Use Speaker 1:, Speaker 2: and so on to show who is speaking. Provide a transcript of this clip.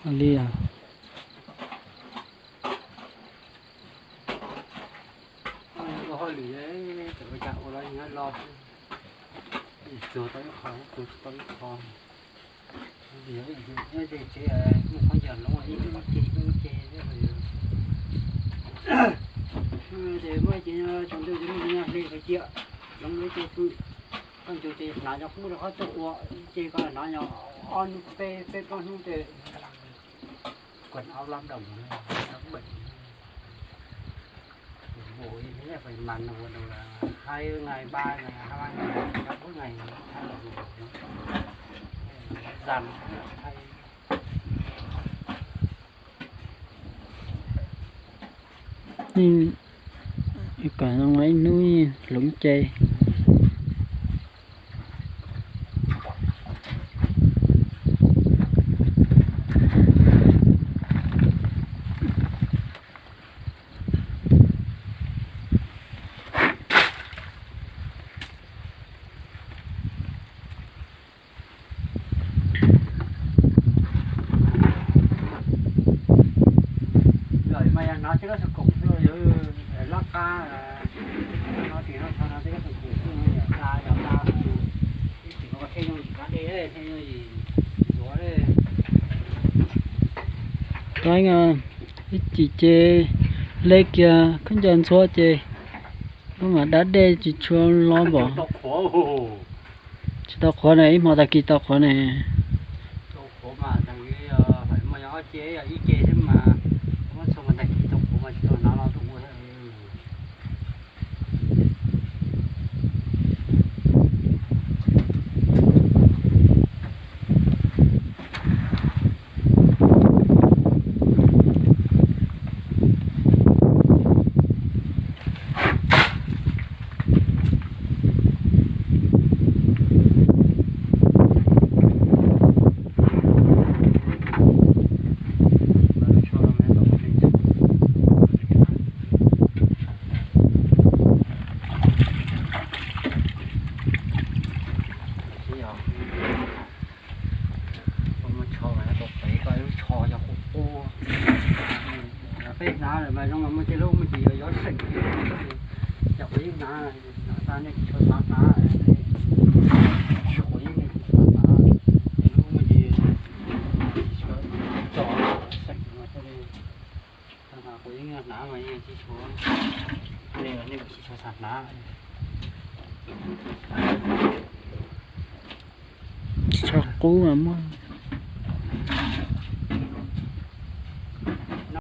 Speaker 1: Ali à.
Speaker 2: Hơi lì đấy, tự chạm vào đây nhá lo. Chừa tới khó, chừa tới khó. Vì vậy thì chỉ một con dần nó ngoài cái chè đấy rồi. Thì mới chỉ trong tôi chúng mình đi phải chịu. Lắm mấy chè thôi. Con chủ thì nãy giờ cũng được hết tụ chè con nãy giờ on pe con không thì quần áo lắm đồng nó bệnh. Buổi thế là phải mặn rồi là 2 ngày 3 ngày 2 ngày các mỗi ngày thay là dần thay
Speaker 1: Nhưng cả ngoài núi lũng chè
Speaker 2: nó chứ nó sẽ cục rồi lót ca nó thì nó sẽ có cục ra chỉ có thêm gì cá đê đấy thêm gì đó đấy
Speaker 1: cái ít chỉ chê lấy kia không dần xóa chê nhưng mà đã đê chỉ cho lo bỏ chỉ tao khó này mà ta kia tao khó này
Speaker 2: khổ mà thằng cái phải mà nó chế ý chế thế mà nó xong rồi thằng kia khổ mà chỉ nó tụng thôi ná rồi mà trong mà cái lúc mà chỉ gió sạch chọc cái ná ta này cho sát ná chọc cái này ná lúc mà chỉ cho sạch mà cho đi thằng nào cái ná mà như chỉ cho này chỉ cho sát ná
Speaker 1: cho cú mà